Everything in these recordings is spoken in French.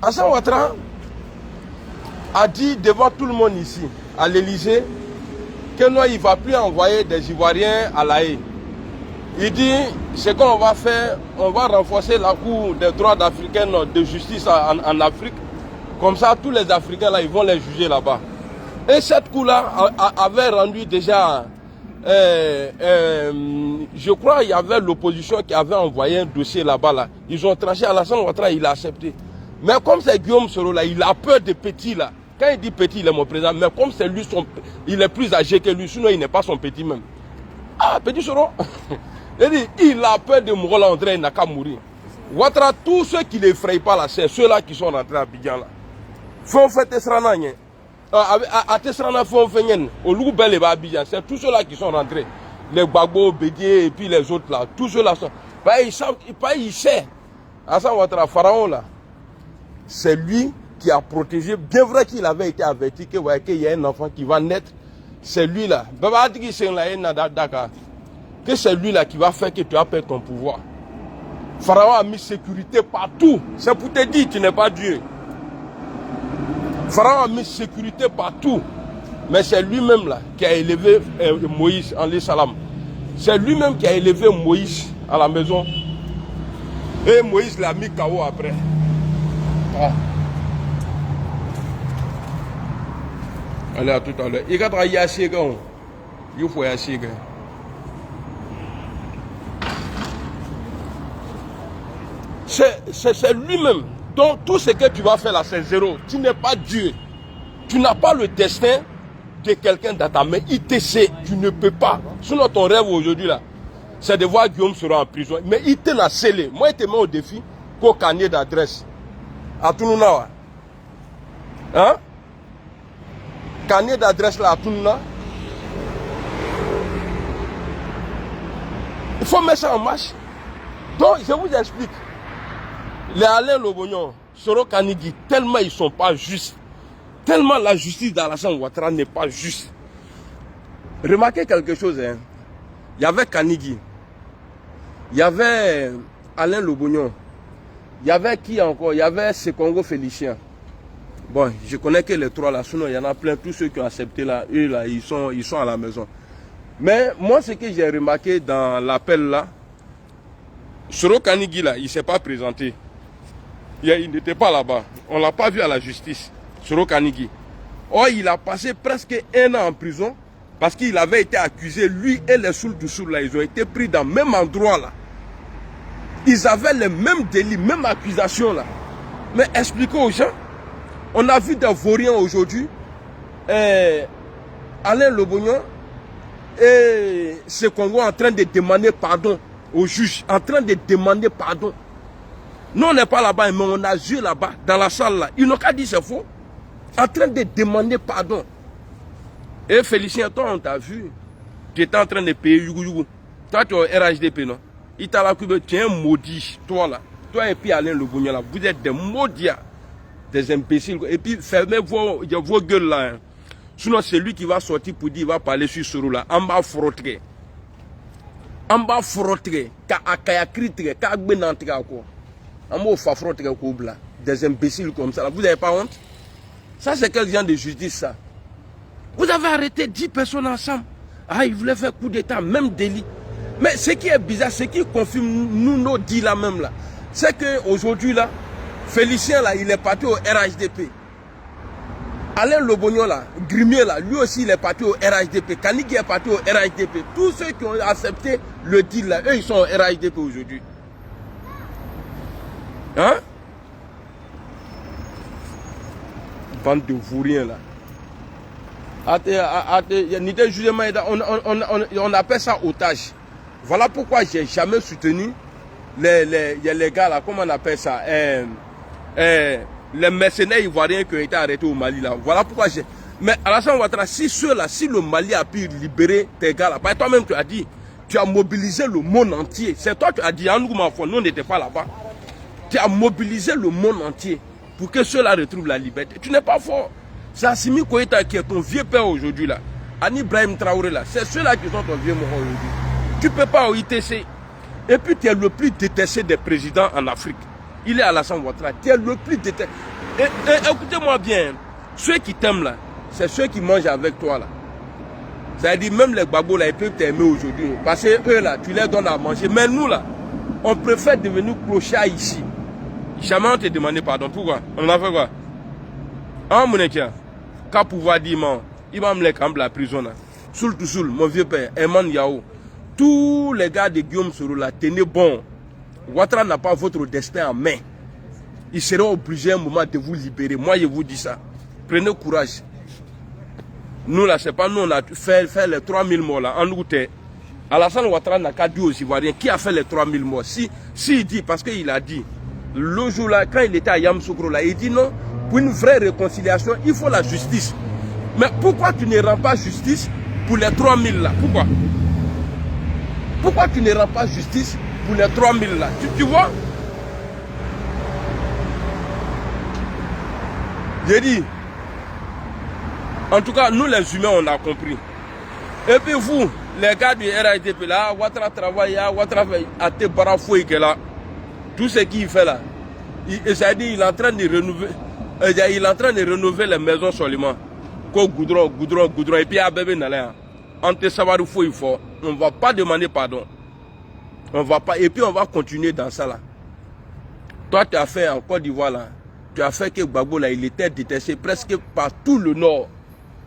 Alassane Ouattara a dit devant tout le monde ici, à l'Élysée, que non, il ne va plus envoyer des Ivoiriens à La Haye. Il dit, ce qu'on va faire, on va renforcer la Cour des droits africains de justice en Afrique. Comme ça, tous les Africains, là, ils vont les juger là-bas. Et cette Cour-là avait rendu déjà, je crois, il y avait l'opposition qui avait envoyé un dossier là-bas. Là. Ils ont tranché, Alassane Ouattara, il a accepté. Mais comme c'est Guillaume Soro, là, il a peur des petits, là. Quand il dit petit, il est mon président. Mais comme c'est lui, il est plus âgé que lui, sinon il n'est pas son petit même. Ah, petit Soro. Il a peur de mourir, André, il n'a qu'à mourir. Ouattara, tous ceux qui ne l'effrayent pas là, c'est ceux-là qui sont rentrés à Abidjan là. Faut faire Tesrana, à Tesrana, faut faire au Loubel et à Abidjan, c'est tous ceux-là qui sont rentrés. Les Gbagbo, Bédié et puis les autres là, tous ceux-là sont. Ils savent, ils savent. Alassane Ouattara, Pharaon là, c'est lui qui a protégé, bien vrai qu'il avait été averti qu'il y a un enfant qui va naître, c'est lui là. Que c'est lui là qui va faire que tu as perdu ton pouvoir. Pharaon a mis sécurité partout. C'est pour te dire, tu n'es pas Dieu. Pharaon a mis sécurité partout. Mais c'est lui-même là qui a élevé Moïse en l'Islam. C'est lui-même qui a élevé Moïse à la maison. Et Moïse l'a mis KO après. Ah. Allez, à tout à l'heure. Il y a des gens qui ont fait des c'est lui-même. Donc tout ce que tu vas faire là, c'est zéro. Tu n'es pas Dieu. Tu n'as pas le destin de quelqu'un dans ta main. Il te sait, tu ne peux pas. Sinon ton rêve aujourd'hui là, c'est de voir Guillaume Soro en prison. Mais il te l'a scellé. Moi, il te met au défi pour carnet d'adresse. À Tounouna. Hein? Carnet d'adresse là à Tounouna. Il faut mettre ça en marche. Donc, je vous explique. Les Alain Lobognon, Soro Kanigi, tellement ils ne sont pas justes, tellement la justice d'Alassane Ouattara n'est pas juste. Remarquez quelque chose, hein. Il y avait Kanigi, il y avait Alain Lobognon, il y avait qui encore? Il y avait Sekongo Félicien. Bon, je connais que les trois là, sinon il y en a plein, tous ceux qui ont accepté là, eux là, ils sont à la maison. Mais moi, ce que j'ai remarqué dans l'appel là, Soro Kanigi là, il ne s'est pas présenté. Il n'était pas là-bas. On ne l'a pas vu à la justice. Soro Kanigi. Or, il a passé presque 1 an en prison parce qu'il avait été accusé, lui et les Soul là, ils ont été pris dans le même endroit là. Ils avaient les mêmes délits, même accusations là. Mais expliquons aux gens. On a vu des vauriens aujourd'hui. Alain Lobognon et Sekongo en train de demander pardon au juge. En train de demander pardon. Nous, on n'est pas là-bas, mais on a vu là-bas, dans la salle là. Ils n'ont qu'à dire c'est faux. En train de demander pardon. Et Félicien, toi, on t'a vu. Tu étais en train de payer Yougou. Toi, tu es au RHDP, non? Il t'a la cube, tu es un maudit, toi là. Toi et puis Alain Lobognon là. Vous êtes des maudits, des imbéciles. Et puis, fermez vos gueules là. Hein. Sinon, c'est lui qui va sortir pour dire, il va parler sur ce rôle là. En bas, frotté. En bas, frotté. Kaya critique, kaya benantique encore. Des imbéciles comme ça. Vous n'avez pas honte? Ça, c'est quel genre de justice, ça? Vous avez arrêté 10 personnes ensemble. Ah, ils voulaient faire coup d'état, même délit. Mais ce qui est bizarre, ce qui confirme nous, nos dits là même là, c'est qu'aujourd'hui là, Félicien là, il est parti au RHDP. Alain Lobognon là, Grimier là, lui aussi il est parti au RHDP. Kanigi est parti au RHDP. Tous ceux qui ont accepté le deal là, eux ils sont au RHDP aujourd'hui. Hein? Bande de vauriens là. On appelle ça otage. Voilà pourquoi j'ai jamais soutenu les gars là, comment on appelle ça? Les mercenaires ivoiriens qui ont été arrêtés au Mali là. Voilà pourquoi j'ai. Mais Alassane Ouattara, si ceux-là, si le Mali a pu libérer tes gars là, parce que toi-même tu as dit, tu as mobilisé le monde entier. C'est toi qui as dit, nous on n'était pas là-bas. Tu as mobilisé le monde entier pour que ceux-là retrouvent la liberté. Tu n'es pas fort. C'est Assimi Goïta qui est ton vieux père aujourd'hui là. Ani Ibrahim Traoré là. C'est ceux-là qui sont ton vieux mort aujourd'hui. Tu ne peux pas au ITC. Et puis tu es le plus détesté des présidents en Afrique. il est Alassane Ouattara. Tu es le plus détesté. Et écoutez-moi bien, ceux qui t'aiment là, c'est ceux qui mangent avec toi là. C'est-à-dire même les babos là, ils peuvent t'aimer aujourd'hui. Parce que eux là, tu leur donnes à manger. Mais nous là, on préfère devenir clochard ici. Jamais on te demandé pardon. Pourquoi? On a fait quoi? Ah mon équipe, qu'à pouvoir dire, il va me les camps la prison là. Soul to soul, mon vieux père, Eman Yao. Tous les gars de Guillaume Soro là, tenez bon. Ouattara n'a pas votre destin en main. Il sera obligé à un moment de vous libérer. Moi je vous dis ça. Prenez courage. Nous là, c'est pas nous, on a fait les 3000 morts là, en août. Alassane Ouattara n'a qu'à dire aux Ivoiriens qui a fait les 3000 morts. Si il dit, parce qu'il a dit, le jour là, quand il était à Yamoussoukro là, il dit non, pour une vraie réconciliation, il faut la justice. Mais pourquoi tu ne rends pas justice pour les 3000 là? Pourquoi? Pourquoi tu ne rends pas justice pour les 3000 là? Tu vois? J'ai dit, en tout cas, nous les humains, on a compris. Et puis vous, les gars du RATP là, Ouattara travaille, Ouattara fait à tes barafouilles que là, tout ce qu'il fait là, il est en train de renouveler, il est en train de rénover les maisons seulement. Goudron, et puis à bébé n'allait. On te savoir où il faut, on ne va pas demander pardon. On va pas, et puis on va continuer dans ça là. Toi, tu as fait en Côte d'Ivoire là, tu as fait que Gbagbo là, il était détesté presque par tout le nord.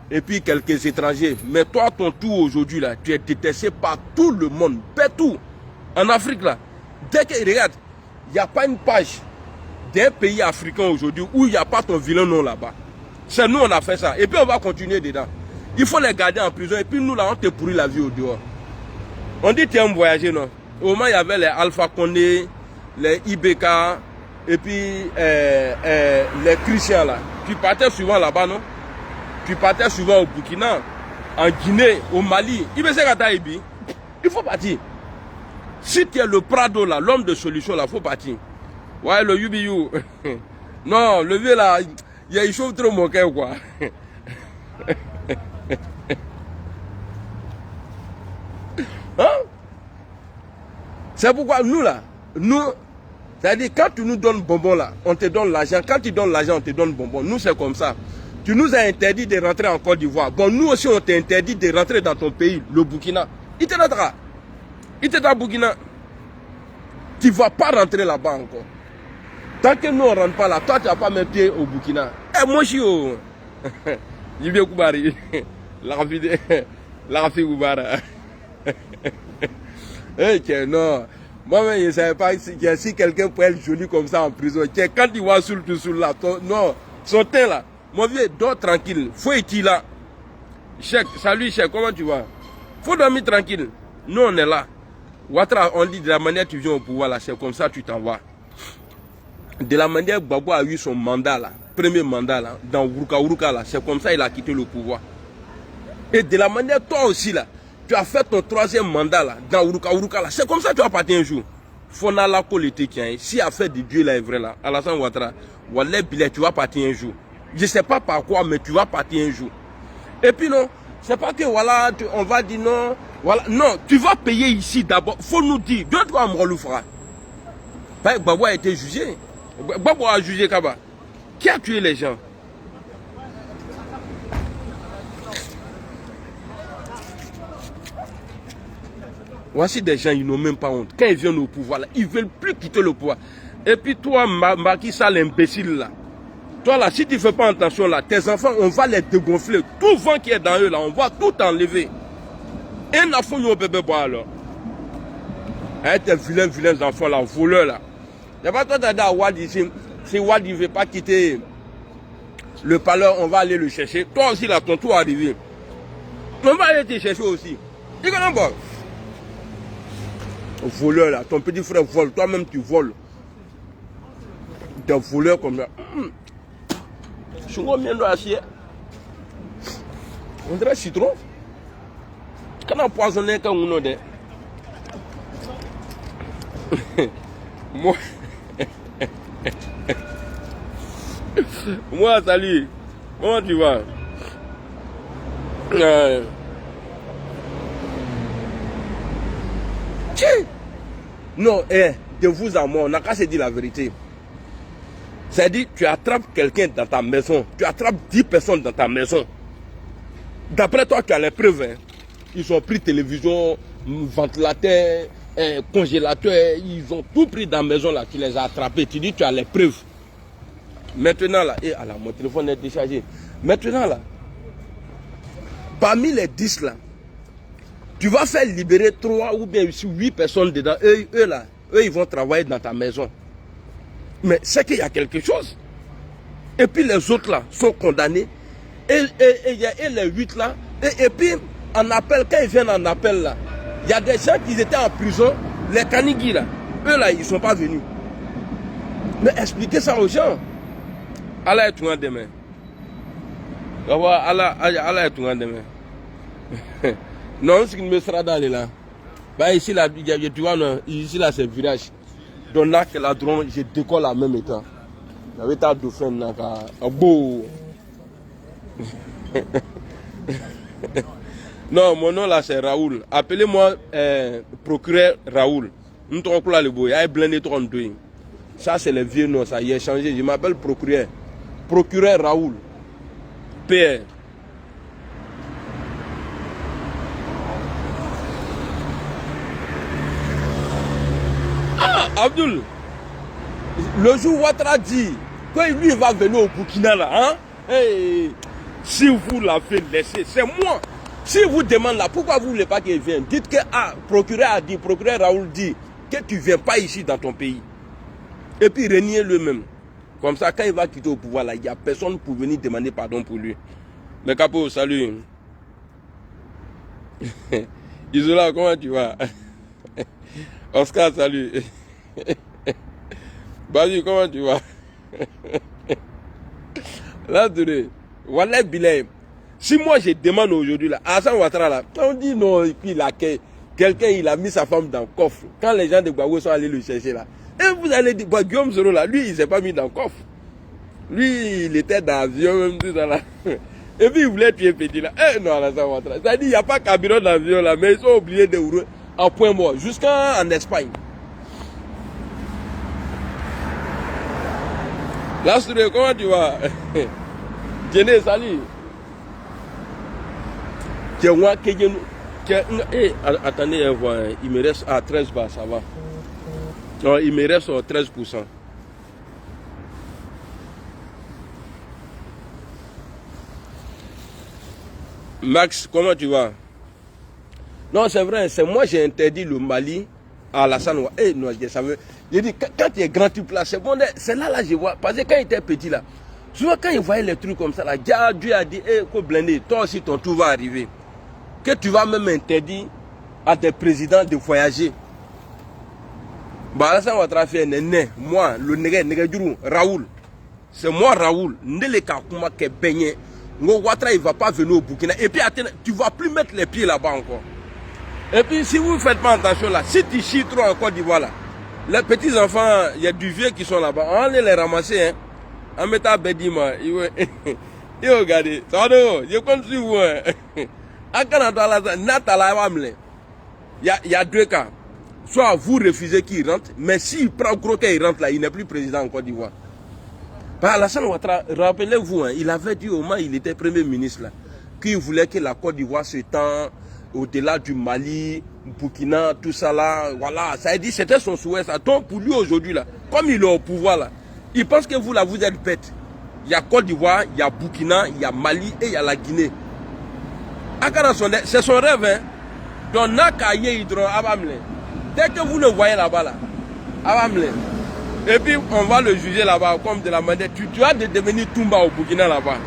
Et puis quelques étrangers. Mais toi, ton tour aujourd'hui, là, tu es détesté par tout le monde. Partout. En Afrique, là. Dès que, regarde, il n'y a pas une page d'un pays africain aujourd'hui où il n'y a pas ton vilain nom là-bas. C'est nous, on a fait ça. Et puis, on va continuer dedans. Il faut les garder en prison. Et puis, nous, là, on te pourrit la vie au dehors. On dit, tu aimes voyager, non? Au moment, il y avait les Alpha Condé, les IBK, et puis les Christians, là. Tu partais souvent là-bas, non? Tu partais souvent au Burkina, en Guinée, au Mali. Il faut partir. Si tu es le Prado là, l'homme de solution là, il faut partir. Ouais, le UBU. Non, le vieux là, il chauffe trop mon cœur quoi. Hein? C'est pourquoi nous là, c'est-à-dire quand tu nous donnes bonbon là, on te donne l'argent. Quand tu donnes l'argent, on te donne bonbon. Nous c'est comme ça. Tu nous as interdit de rentrer en Côte d'Ivoire. Bon, nous aussi, on t'a interdit de rentrer dans ton pays, le Burkina. Il te donnera. Il te donne Burkina. Tu ne vas pas rentrer là-bas encore. Tant que nous, on ne rentre pas là, toi, tu n'as pas mis pied au Burkina. Eh, moi, je suis au... Yves Koubari. La fille Koubara. Eh, non. Moi-même, je ne savais pas si quelqu'un peut être joli comme ça en prison. Quand tu vois sous là, non, son teint là. Mon vieux, dors tranquille. Faut être là. Cheikh, salut Cheikh, comment tu vas? Faut dormir tranquille. Nous, on est là. Ouattara, on dit de la manière tu viens au pouvoir là, c'est comme ça tu t'en vas. De la manière Gbagbo a eu son mandat là, premier mandat là, dans Ourouka là, c'est comme ça il a quitté le pouvoir. Et de la manière toi aussi là, tu as fait ton troisième mandat là, dans Ourouka là, c'est comme ça tu vas partir un jour. Fona la colite qui a, si affaire de Dieu là est vrai là, Alassane Ouattara, Wallah Billet, tu vas partir un jour. Je ne sais pas par quoi, mais tu vas partir un jour. Et puis non, c'est pas que voilà, on va dire non, voilà, non, tu vas payer ici d'abord. Faut nous dire, donne-toi à Moualoufra. Gbagbo a été jugé. Gbagbo a jugé Kaba. Qui a tué les gens? Voici des gens, ils n'ont même pas honte. Quand ils viennent au pouvoir, là, ils ne veulent plus quitter le pouvoir. Et puis toi, Macky Sall, l'imbécile là. Toi là, si tu ne fais pas attention là, tes enfants, on va les dégonfler. Tout le vent qui est dans eux là, on va tout enlever. Et n'a pas eu bébé bois alors. Hein, tes vilains enfants là, voleurs là. C'est pas toi t'as dit à Wad ici, si Wad ne veut pas quitter le palais, on va aller le chercher. Toi aussi là, ton tour est arrivé. On va aller te chercher aussi. Tu connais pas? Voleur là, ton petit frère vole, toi-même tu voles. Des voleurs comme ça. Je suis bien acier. On dirait citron. Quand on poisonne, quand on a moi, salut. Comment tu vas? Non, de vous à moi, on n'a qu'à se dire la vérité. C'est-à-dire, tu attrapes quelqu'un dans ta maison, tu attrapes 10 personnes dans ta maison. D'après toi, tu as les preuves. Hein. Ils ont pris télévision, ventilateur, congélateur, ils ont tout pris dans la maison là, tu les as attrapés. Tu dis, tu as les preuves. Maintenant là, et alors, mon téléphone est déchargé. Maintenant là, parmi les 10 là, tu vas faire libérer 3 ou bien 8 personnes dedans. Eux là, ils vont travailler dans ta maison. Mais c'est qu'il y a quelque chose. Et puis les autres là sont condamnés. Et les 8 là. Et puis en appel, quand ils viennent en appel là, il y a des gens qui étaient en prison. Les Kanigui là, eux là, ils ne sont pas venus. Mais expliquez ça aux gens. Allah est tout en demain. Allah est tout en demain. Non, ce qui me sera dans là. Bah ici là, tu vois, non, ici là c'est virage. Donc là, que la drone, je décolle en même temps. J'avais ta dauphin là, beau. Non, mon nom là c'est Raoul. Appelez-moi procureur Raoul. Nous trouvons là le beau. Il y a blindé 32. Ça c'est le vieux nom, ça y est changé. Je m'appelle procureur. Procureur Raoul. PR. Ah, Abdul, le jour où Ouattara dit que lui va venir au Burkina là, hein? Hey, si vous l'avez laissé, c'est moi. Si vous demandez là, pourquoi vous ne voulez pas qu'il vienne? Dites que procureur a dit, procureur Raoul dit que tu ne viens pas ici dans ton pays. Et puis renier lui-même. Comme ça, quand il va quitter au pouvoir là, il n'y a personne pour venir demander pardon pour lui. Mais Capo, salut. Isola, comment tu vas? Oscar, salut. Badi, comment tu vas? Là, voilà, Bilay. Si moi je demande aujourd'hui, là, Hassan Ouattara, là, on dit non, et puis là, quelqu'un il a mis sa femme dans le coffre. Quand les gens de Gbagbo sont allés le chercher là. Et vous allez dire, bah, Guillaume Soro là, lui, il ne s'est pas mis dans le coffre. Lui, il était dans l'avion, même tout ça là. Et puis il voulait tuer Petit là. Eh non, Hassan Ouattara. C'est-à-dire, il n'y a pas cabinet dans l'avion là, mais ils sont obligés de rouler en point mort, jusqu'en Espagne. Là, comment tu vas? Jenny, salut. Attendez, il me reste à 13 bas, ça va. Non, il me reste 13%. Max, comment tu vas? Non, c'est vrai, c'est moi j'ai interdit le Mali à Alassane Ouattara. Eh non, je savais. J'ai dit, quand tu es grand, tu places, c'est bon, c'est là, je vois. Parce que quand il était petit là, souvent quand il voyait les trucs comme ça, là, Dieu a dit, eh, quoi blindé, toi aussi ton tour va arriver. Que tu vas même interdire à des présidents de voyager. Bah, Alassane Ouattara fait un moi, le nègre Raoul. C'est moi, Raoul. Ndele Kakuma qui est baigné. Ouattara, il ne va pas venir au Burkina. Et puis, tu ne vas plus mettre les pieds là-bas encore. Et puis, si vous ne faites pas attention là, si tu chies trop en Côte d'Ivoire là, les petits enfants, il y a du vieux qui sont là-bas, on va les ramasser. Hein. En mettant à Bedima, ils vont regarder. Ça va, je compte sur vous. Il y a deux cas. Soit vous refusez qu'il rentre, mais s'il prend gros qu'il rentre là, il n'est plus président en Côte d'Ivoire. Alassane Ouattara, rappelez-vous, hein, il avait dit au moment où il était premier ministre là, qu'il voulait que la Côte d'Ivoire s'étende au-delà du Mali, Burkina, tout ça là, voilà, ça a dit, c'était son souhait ça. Donc pour lui aujourd'hui là, comme il est au pouvoir là, il pense que vous là, vous êtes bête. Il y a Côte d'Ivoire, il y a Burkina, il y a Mali et il y a la Guinée. C'est son rêve, hein. Donc Nakaye Hydro, Abamle. Dès que vous le voyez là-bas là, Abamle. Et puis on va le juger là-bas comme de la manière. Tu vas devenir Toumba au Burkina là-bas.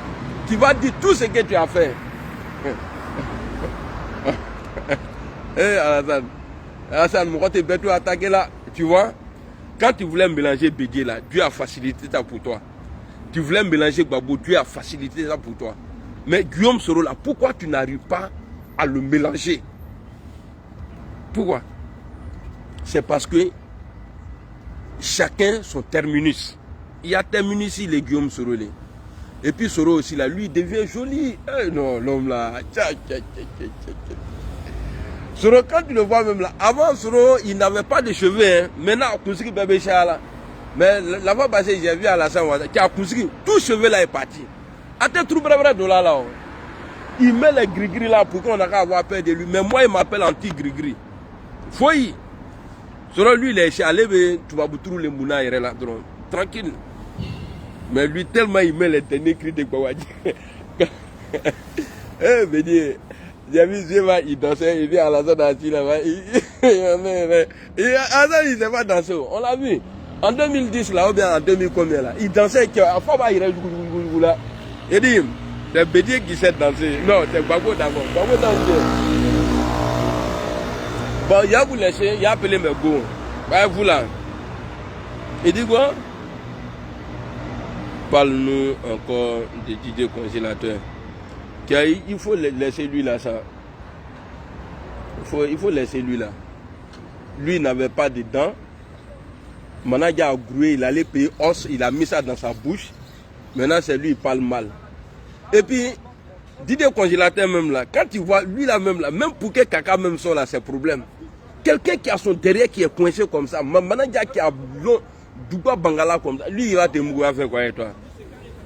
Tu vas dire tout ce que tu as fait. Alassane, moi, tu es attaqué là. Tu vois, quand tu voulais mélanger Bédié là, Dieu a facilité ça pour toi. Tu voulais mélanger Gbagbo, Dieu a facilité ça pour toi. Mais Guillaume Soro là, pourquoi tu n'arrives pas à le mélanger? Pourquoi? C'est parce que chacun son terminus. Il y a terminus ici, les Guillaume Soro. Et puis Soro aussi là, lui il devient joli. Eh non, l'homme là. Soro, quand tu le vois même là, avant Soro, il n'avait pas de cheveux. Hein. Maintenant, Kousiki Bébé Chala, Mais la fois passée, j'ai vu Alassane Ouattara qui a poussé, tout cheveu là est parti. À tes trous bref de là. Il met les gris-gris là pour qu'on ait qu'à avoir peur de lui. Mais moi, il m'appelle anti-gris-gris. Faut y. Selon lui, il est allé, tu vas trouver les mouna là. Tranquille. Mais lui, tellement il met les derniers cris de Kouadji. Eh, mais j'ai vu Zéva, il dansait, il vient à la zone assis là-bas. Alassane, il ne sait pas danser. On l'a vu. En 2010 là, ou bien en 2000 combien là, il dansait, à fois il reste là. Il dit, c'est Bédier qui sait danser. Non, c'est Gbagbo d'abord. Gbagbo danser. Bon, il a vous laissé, il a appelé mes go. Vous là. Il dit quoi? Parle-nous encore de Didier Congélateur. Il faut laisser lui là, ça. Il faut laisser lui là. Lui n'avait pas de dents. Manager a groué, il allait payer os, il a mis ça dans sa bouche. Maintenant, c'est lui, il parle mal. Et puis, Didier Congélateur même là, quand tu vois lui là, même pour que caca même soit là, c'est problème. Quelqu'un qui a son derrière qui est coincé comme ça, manager qui a du quoi Bangala comme ça, lui il va te mourir faire quoi avec toi?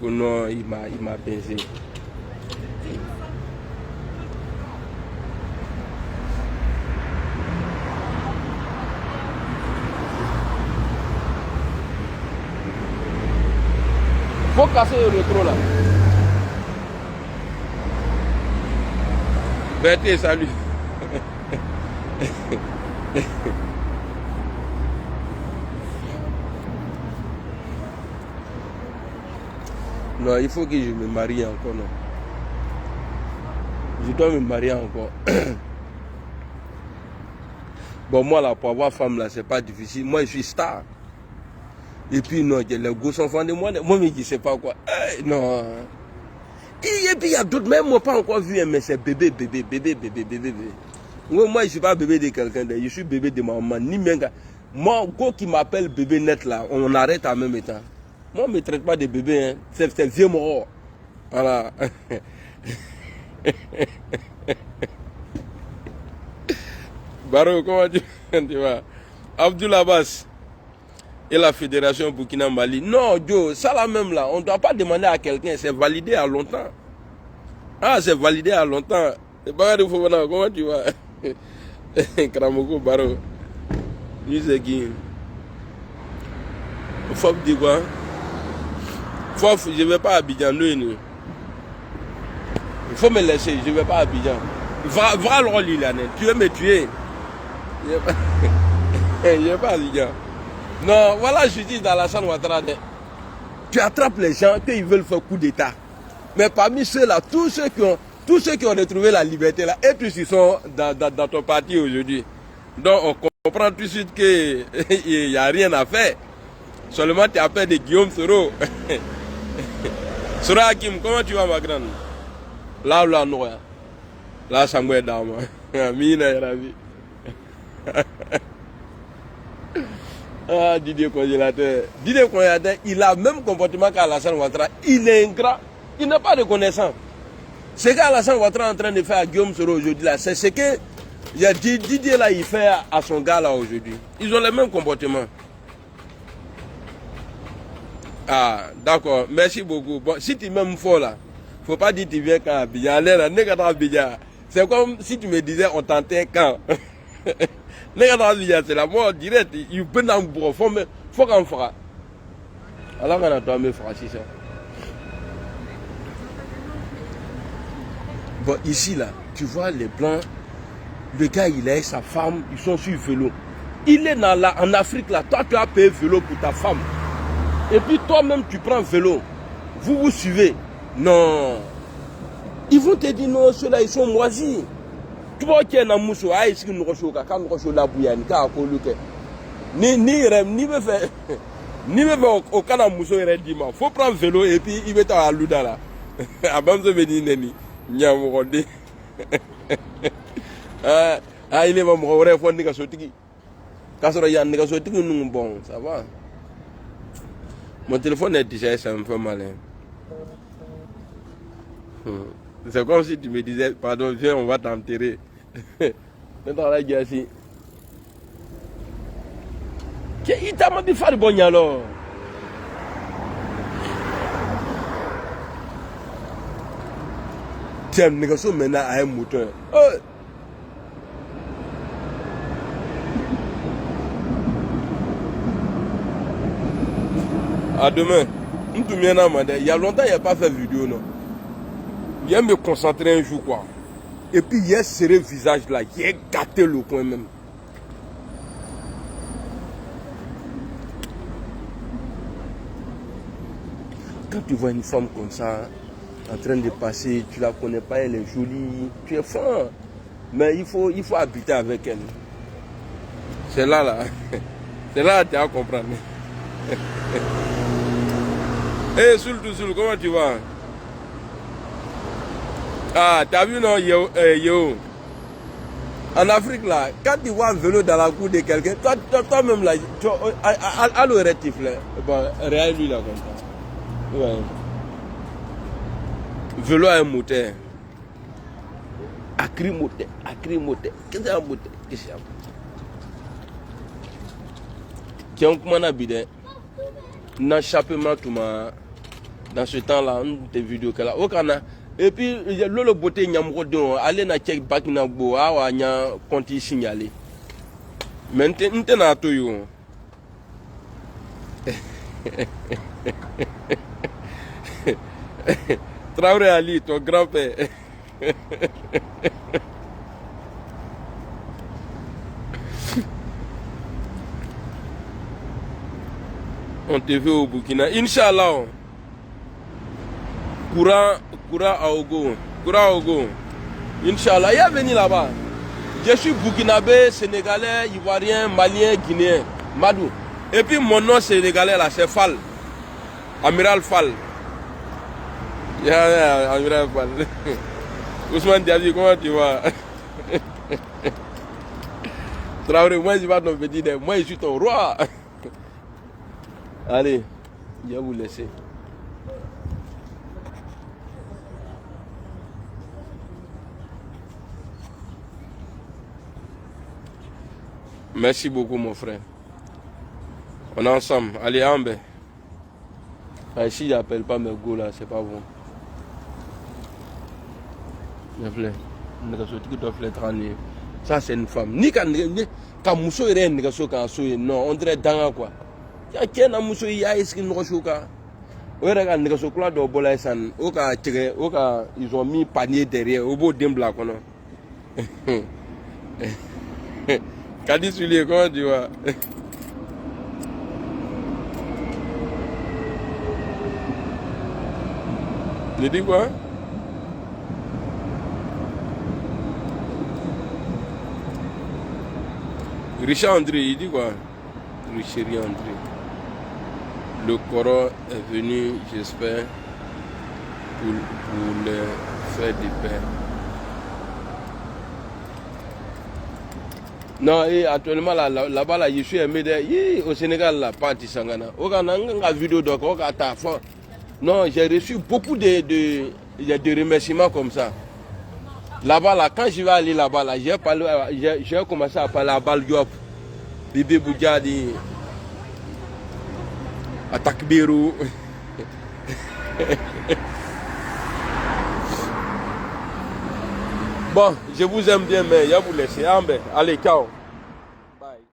Oh non, il m'a pincé. Faut casser le rétro là. Berthe, salut. Non, il faut que je me marie encore, non. Je dois me marier encore. Bon, moi là, pour avoir femme là, c'est pas difficile. Moi, je suis star. Et puis, non, les gosses enfants de moi, mais je sais pas quoi. Non. Et puis, il y a d'autres, même moi, pas encore vu, mais c'est bébé. Moi, je ne suis pas bébé de quelqu'un, je suis bébé de ma maman. Ni même, moi, quoi qui m'appelle bébé net là, on arrête en même temps. Moi, on ne me traite pas de bébé, hein. C'est vieux mort. Voilà. Baro, comment tu vas? Abdoul Abbas et la fédération Burkina Mali. Non, Joe, ça là même là, on ne doit pas demander à quelqu'un, c'est validé à longtemps. Ah, c'est validé à longtemps. Comment tu vas? Kramoko Baro. Lui, qui? Fof dit quoi? Fof, je ne vais pas à Abidjan. Il faut me laisser, je ne vais pas à Abidjan. Va le rôle, tu veux me tuer? Je ne vais pas à Abidjan. Non, voilà, je dis dans la Alassane Ouattara, tu attrapes les gens qu'ils veulent faire coup d'État. Mais parmi ceux-là, tous ceux qui ont retrouvé la liberté là, et tous ils sont dans ton parti aujourd'hui. Donc on comprend tout de suite qu'il n'y a rien à faire. Seulement tu appelles de Guillaume Soro. Soro Hakim, comment tu vas ma grande? Là, non. Là, ça me dans moi. Mina ravi. Ah, Didier Congélateur. Didier Congélateur, il a le même comportement qu'Alassane Ouattara. Il est ingrat. Il n'a pas de connaissance. Ce qu'Alassane Ouattara est en train de faire à Guillaume Soro aujourd'hui, c'est ce que Didier là, il fait à son gars là aujourd'hui. Ils ont le même comportement. Ah, d'accord. Merci beaucoup. Bon, si tu m'aimes fort là, faut pas dire que tu viens quand Abidjan. C'est comme si tu me disais on tentait quand. C'est la mort directe. Il peut en boire. Faut qu'on fera. Alors on a toi me fera si ça. Bon, ici là, tu vois les blancs, le gars il est sa femme, ils sont sur vélo. Il est en Afrique là, toi tu as payé vélo pour ta femme. Et puis toi-même tu prends vélo. Vous suivez. Non. Ils vont te dire non, ceux-là ils sont moisis. Tu vois qu'il y a un mousso, est-ce qu'il nous reçoit quand nous reçoit la bouillane, quand on le fait. Ni me fait au canal mousso il dit il faut prendre vélo et puis il va à Luda là. Abam se venir neni. Nyamorode. Ah il est mon vrai fond ni kasotiki. Kasoro yan ni kasotiki nous bon, ça va. Mon téléphone est déjà ça me fait mal. C'est comme si tu me disais, pardon, viens, on va t'enterrer. Maintenant, là, ici. Il t'a dit faire bon alors. Tiens, négocier maintenant à un moteur. À demain. Il y a longtemps, il n'y a pas fait vidéo, non. Il y a me concentrer un jour, quoi. Et puis, il y a serré le visage là. Il y a gâté le coin même. Quand tu vois une femme comme ça, en train de passer, tu la connais pas, elle est jolie, tu es franc. Mais il faut habiter avec elle. C'est là. C'est là que tu vas comprendre. Hey, Soul, comment tu vas? Ah, t'as vu non, yo. En Afrique là, quand tu vois un vélo dans la cour de quelqu'un, toi-même là, à le rétif là, bon, réel lui là comme ça. Ouais. Vélo à un moteur. Acri moteur. Qu'est-ce que c'est un moteur? Qu'est-ce que c'est un moteur? Tiens, comment on a bidé? N'échappement tout ma. Dans ce temps-là, on des vidéos qu'elle a. Et puis, le beauté nyamrodon, aller na check back na bo, awa nya konti signalé. Maintenant, tout yo. Traoré Ali, ton grand-père. On te veut au Burkina. Inch'Allah. Courant à Ogo. Inch'Allah, il a venu là-bas. Je suis burkinabé, sénégalais, ivoirien, malien, guinéen. Madou. Et puis mon nom sénégalais là, c'est Fall. Amiral Fall. Amiral Fall. Ousmane Diaby, comment tu vas? Traoré, moi je vais ton petit dé. Moi je suis ton roi. Allez, je vais vous laisser. Merci beaucoup mon frère. On est ensemble. Allez, Ambe. Si j'appelle pas mes go là, c'est pas bon. Ça c'est une femme. Ni quand Mousso est non, on dirait Danga quoi. Il y a quelqu'un Mousso il y a ce qu'il nous reçoit. Ils ont mis panier derrière au beau d'un black. Kadi Soulier, comment tu vas? Il dit quoi? Richard André, il dit quoi? Richard André. Le Coran est venu, j'espère, pour le faire du pain. Non, et actuellement là-bas, là, je suis aimé au Sénégal, là, pas à Tisangana. Vidéo non, j'ai reçu beaucoup de remerciements comme ça. Là-bas, là, quand je vais aller là-bas, là, j'ai commencé à parler à Baldiop, Bibi Boudjadi, à Takbirou. Bon, je vous aime bien, mais je vais vous laisser. Allez, ciao.